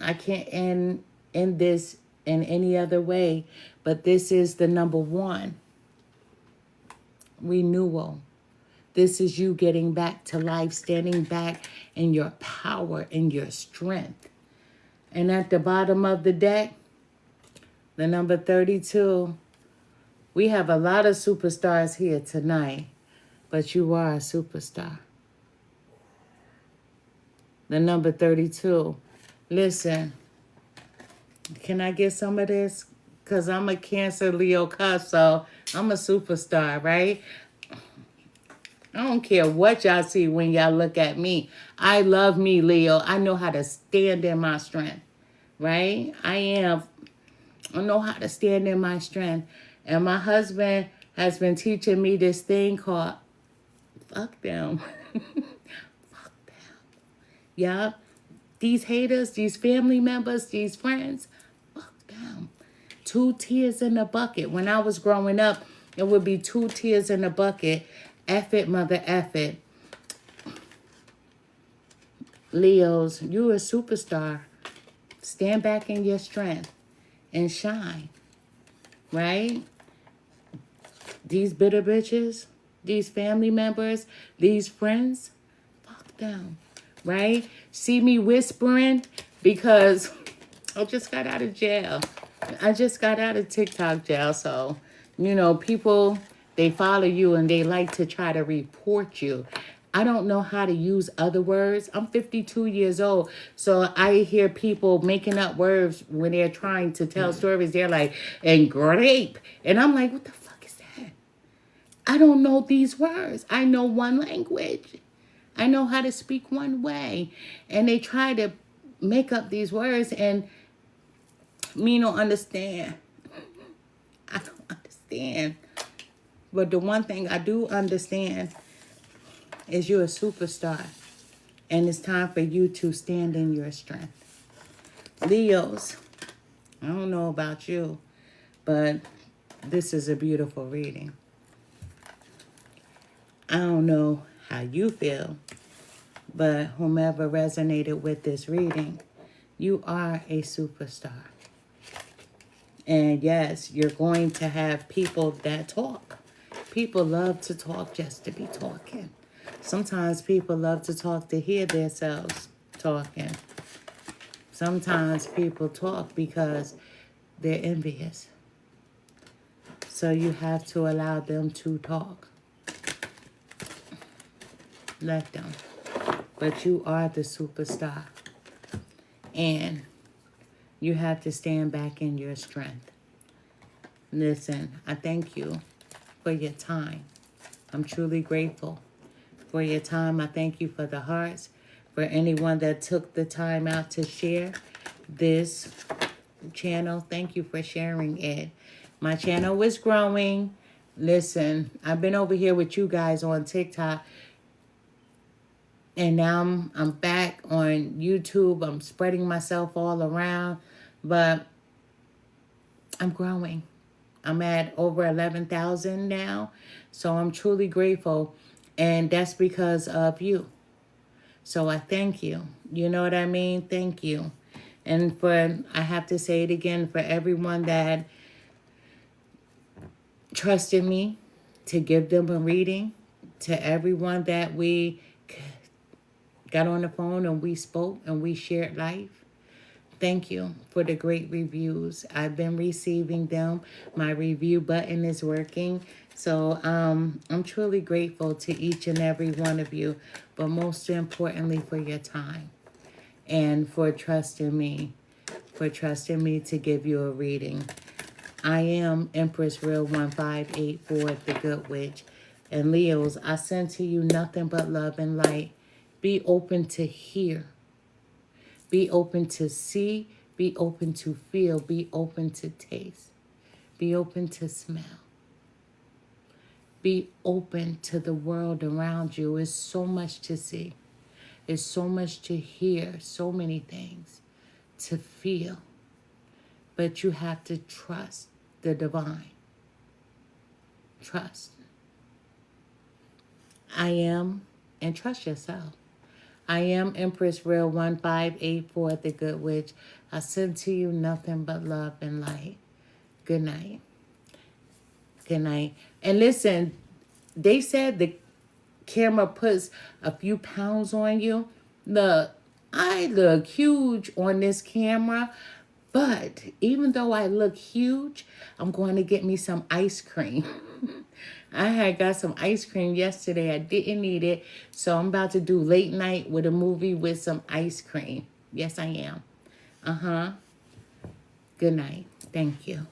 I can't end this in any other way, but this is the number one. Renewal. This is you getting back to life, standing back in your power and your strength. And at the bottom of the deck, the number 32, we have a lot of superstars here tonight, but you are a superstar. The number 32. Listen, can I get some of this? Because I'm a Cancer Leo cusp, so I'm a superstar, right? I don't care what y'all see when y'all look at me. I love me, Leo. I know how to stand in my strength, right? I know how to stand in my strength. And my husband has been teaching me this thing called fuck them. Fuck them. Yup. These haters, these family members, these friends, fuck them. 2 tears in a bucket. When I was growing up, it would be 2 tears in a bucket. F it, mother, F it. Leos, you're a superstar. Stand back in your strength and shine, right? These bitter bitches, these family members, these friends, fuck them, right? See me whispering because I just got out of jail. I just got out of TikTok jail, so, people, they follow you and they like to try to report you. I don't know how to use other words. I'm 52 years old, so I hear people making up words when they're trying to tell stories. They're like, and grape. And I'm like, what the fuck is that? I don't know these words. I know one language. I know how to speak one way. And they try to make up these words and me don't understand. I don't understand. But the one thing I do understand is you're a superstar. And it's time for you to stand in your strength. Leos, I don't know about you, but this is a beautiful reading. I don't know how you feel, but whomever resonated with this reading, you are a superstar. And yes, you're going to have people that talk. People love to talk just to be talking. Sometimes people love to talk to hear themselves talking. Sometimes people talk because they're envious. So you have to allow them to talk. Let them. But you are the superstar. And you have to stand back in your strength. Listen, I thank you for your time. I'm truly grateful for your time. I thank you for the hearts, for anyone that took the time out to share this channel. Thank you for sharing it. My channel is growing. Listen, I've been over here with you guys on TikTok, and now I'm back on YouTube. I'm spreading myself all around, but I'm growing. I'm at over 11,000 now, so I'm truly grateful, and that's because of you. So I thank you. You know what I mean? Thank you. And I have to say it again, for everyone that trusted me to give them a reading, to everyone that we got on the phone and we spoke and we shared life. Thank you for the great reviews. I've been receiving them. My review button is working. So I'm truly grateful to each and every one of you, but most importantly for your time and for trusting me for trusting me to give you a reading. I am Empress Real 1584, the Good Witch. And Leos, I send to you nothing but love and light. Be open to hear. Be open to see. Be open to feel. Be open to taste. Be open to smell. Be open to the world around you. It's so much to see. It's so much to hear. So many things to feel. But you have to trust the divine. Trust. I am, and trust yourself. I am Empress Real 1584, the Good Witch. I send to you nothing but love and light. Good night. Good night. And listen, they said the camera puts a few pounds on you. Look, I look huge on this camera, but even though I look huge, I'm going to get me some ice cream. I had got some ice cream yesterday. I didn't eat it, so I'm about to do late night with a movie with some ice cream. Yes, I am. Good night. Thank you.